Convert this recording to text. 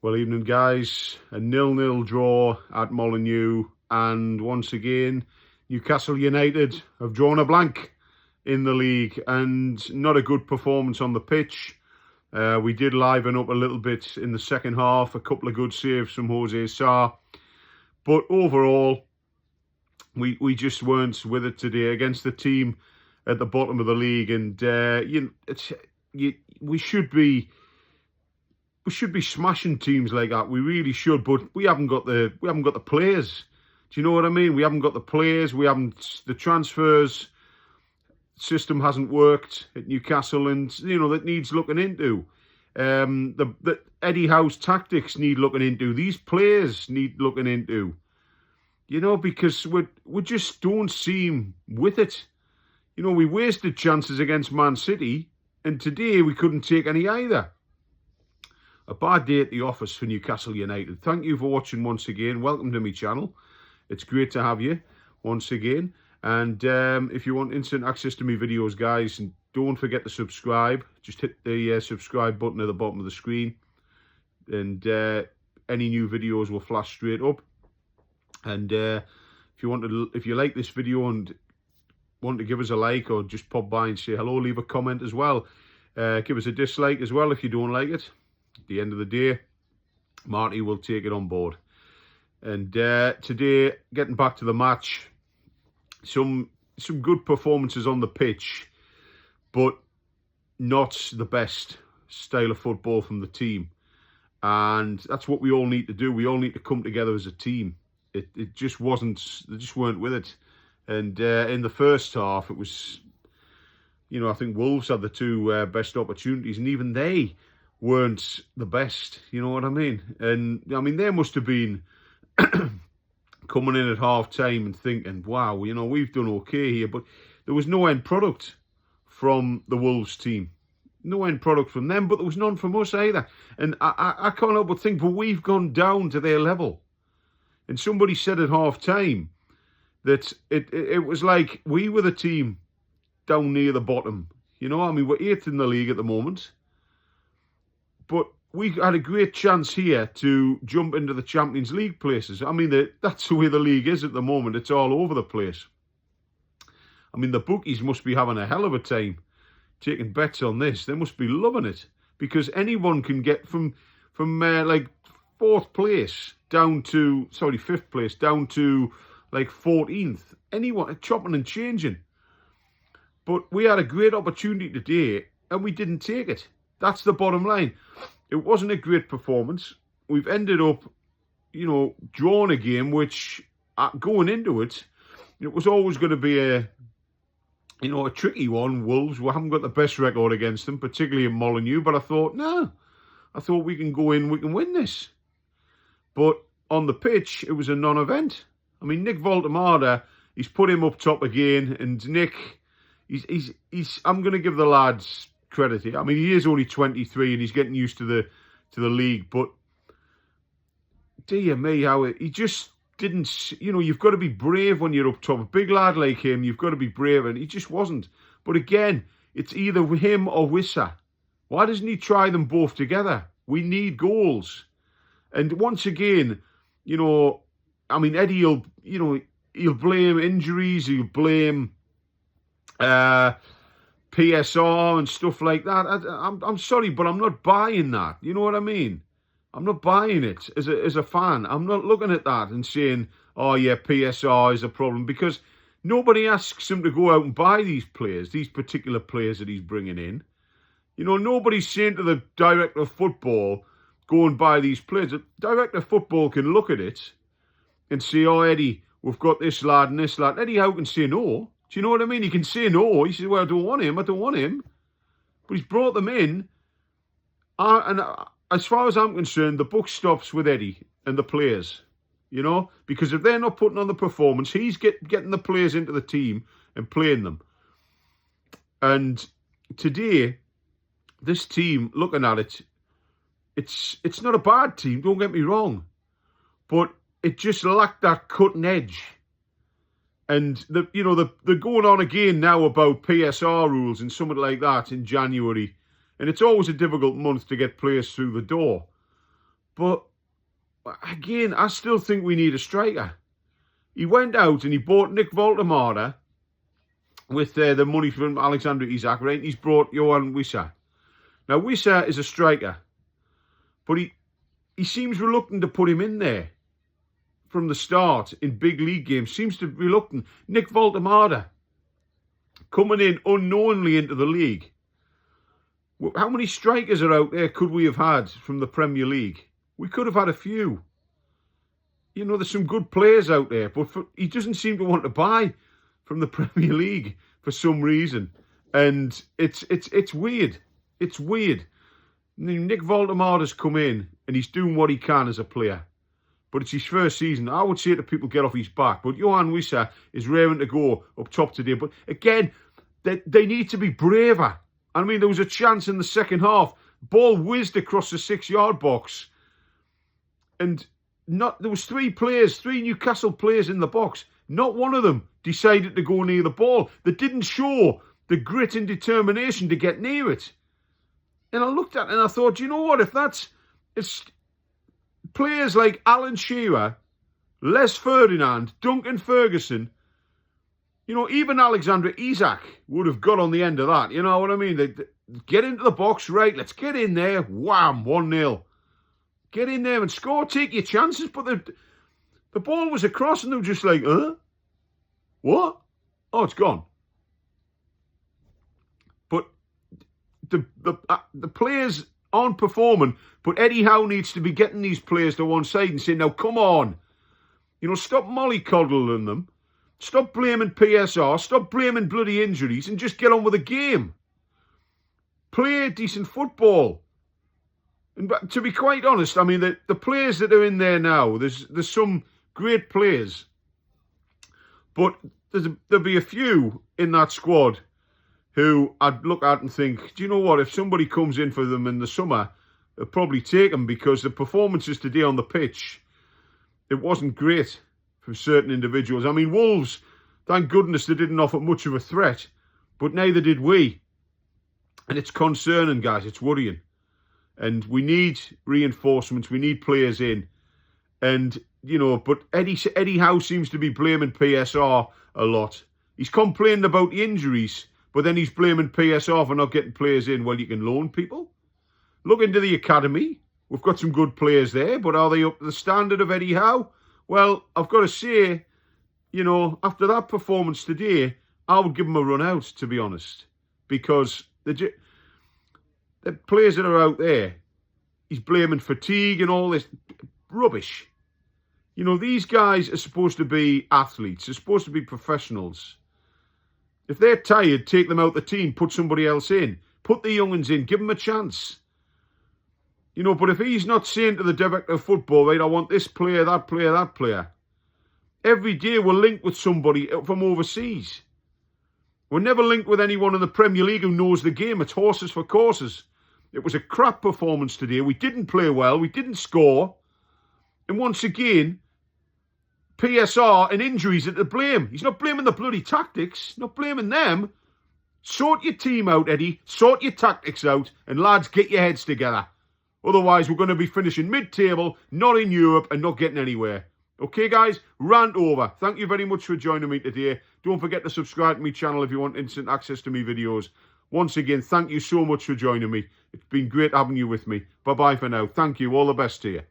Well, evening, guys. A 0-0 draw at Molineux, and once again, Newcastle United have drawn a blank in the league, and not a good performance on the pitch. We did liven up a little bit in the second half, a couple of good saves from Jose Sarr, but overall, we just weren't with it today against the team at the bottom of the league, and we should be. We should be smashing teams like that. We really should, but we haven't got the players. Do you know what I mean? We haven't got the players. We haven't the transfers system hasn't worked at Newcastle, and that needs looking into. The Eddie Howe's tactics need looking into. These players need looking into. Because we just don't seem with it. We wasted chances against Man City, and today we couldn't take any either. A bad day at the office for Newcastle United. Thank you for watching once again. Welcome to my channel. It's great to have you once again. And if you want instant access to my videos, guys, and don't forget to subscribe. Just hit the subscribe button at the bottom of the screen, and any new videos will flash straight up. And if you like this video and want to give us a like, or just pop by and say hello, leave a comment as well. Give us a dislike as well if you don't like it. At the end of the day, Marty will take it on board. And today, getting back to the match, some good performances on the pitch, but not the best style of football from the team. And that's what we all need to do. We all need to come together as a team. It just wasn't. They just weren't with it. And in the first half, it was, I think Wolves had the two best opportunities, and even they weren't the best, you know what I mean? And I mean, they must have been coming in at half time and thinking, wow, we've done okay here, but there was no end product from the Wolves team. No end product from them, but there was none from us either. And I can't help but think, but we've gone down to their level. And somebody said at half time that it was like we were the team down near the bottom. We're 8th in the league at the moment. But we had a great chance here to jump into the Champions League places. That's the way the league is at the moment. It's all over the place. The bookies must be having a hell of a time taking bets on this. They must be loving it, because anyone can get from like 4th place down to, 5th place down to like 14th. Anyone chopping and changing. But we had a great opportunity today and we didn't take it. That's the bottom line. It wasn't a great performance. We've ended up, drawing a game which, going into it, it was always going to be a tricky one. Wolves, we haven't got the best record against them, particularly in Molineux, but I thought we can go in, we can win this. But on the pitch, it was a non-event. Nick Voltemada, he's put him up top again, and Nick, he's I'm going to give the lads credit here. He is only 23 and he's getting used to the league, but dear me, how he just didn't. You've got to be brave when you're up top. A big lad like him, you've got to be brave, and he just wasn't. But again, it's either him or Wissa. Why doesn't he try them both together? We need goals. And once again, Eddie will, he'll blame injuries, he'll blame PSR and stuff like that. I'm sorry, but I'm not buying that. You know what I mean? I'm not buying it as a fan. I'm not looking at that and saying, oh yeah, PSR is a problem, because nobody asks him to go out and buy these players, these particular players that he's bringing in. Nobody's saying to the director of football, go and buy these players. The director of football can look at it and say, oh, Eddie, we've got this lad and this lad. Eddie Howe can say no. Do you know what I mean? He can say no. He says, well, I don't want him. But he's brought them in. And as far as I'm concerned, the buck stops with Eddie and the players. Because if they're not putting on the performance, he's getting the players into the team and playing them. And today, this team, looking at it, it's not a bad team, don't get me wrong. But it just lacked that cutting edge. And they're going on again now about PSR rules and something like that in January. And it's always a difficult month to get players through the door. But again, I still think we need a striker. He went out and he bought Nick Voltemada with the money from Alexander Isak, right? He's brought Johan Wissa. Now, Wissa is a striker, but he seems reluctant to put him in there from the start in big league games. Seems to be reluctant. Nick Voltemada coming in unknowingly into the league. How many strikers are out there could we have had from the Premier League? We could have had a few. You know, there's some good players out there, but he doesn't seem to want to buy from the Premier League for some reason. And it's weird. It's weird. Nick Voltemada's come in and he's doing what he can as a player. But it's his first season. I would say to people, get off his back. But Johan Wissa is raring to go up top today. But again, they need to be braver. I mean, there was a chance in the second half. Ball whizzed across the 6-yard box. And there was three Newcastle players in the box. Not one of them decided to go near the ball. They didn't show the grit and determination to get near it. And I looked at it and I thought, you know what? If it's players like Alan Shearer, Les Ferdinand, Duncan Ferguson, you know, even Alexander Isak would have got on the end of that. You know what I mean? They get into the box, right? Let's get in there. Wham, 1-0. Get in there and score. Take your chances. But the ball was across and they were just like, what? Oh, it's gone. But the players aren't performing. But Eddie Howe needs to be getting these players to one side and saying, now, come on. You know, stop mollycoddling them. Stop blaming PSR. Stop blaming bloody injuries and just get on with the game. Play decent football. And to be quite honest, I mean, the players that are in there now, there's some great players. But there'll be a few in that squad who I'd look at and think, do you know what? If somebody comes in for them in the summer, they'll probably take them, because the performances today on the pitch, it wasn't great from certain individuals. I mean, Wolves, thank goodness they didn't offer much of a threat, but neither did we. And it's concerning, guys. It's worrying. And we need reinforcements. We need players in. And, you know, but Eddie Howe seems to be blaming PSR a lot. He's complaining about the injuries, but then he's blaming PSR for not getting players in. Well, you can loan people. Look into the academy. We've got some good players there, but are they up to the standard of Eddie Howe? Well, I've got to say, you know, after that performance today, I would give him a run out, to be honest. Because the players that are out there, he's blaming fatigue and all this rubbish. You know, these guys are supposed to be athletes. They're supposed to be professionals. If they're tired, take them out the team, put somebody else in. Put the young ones in, give them a chance. You know, but if he's not saying to the director of football, right, I want this player, that player, that player. Every day we're linked with somebody from overseas. We're never linked with anyone in the Premier League who knows the game. It's horses for courses. It was a crap performance today. We didn't play well. We didn't score. And once again, PSR and injuries are to blame. He's not blaming the bloody tactics. Not blaming them. Sort your team out, Eddie. Sort your tactics out. And lads, get your heads together. Otherwise, we're going to be finishing mid-table, not in Europe, and not getting anywhere. Okay, guys? Rant over. Thank you very much for joining me today. Don't forget to subscribe to my channel if you want instant access to my videos. Once again, thank you so much for joining me. It's been great having you with me. Bye-bye for now. Thank you. All the best to you.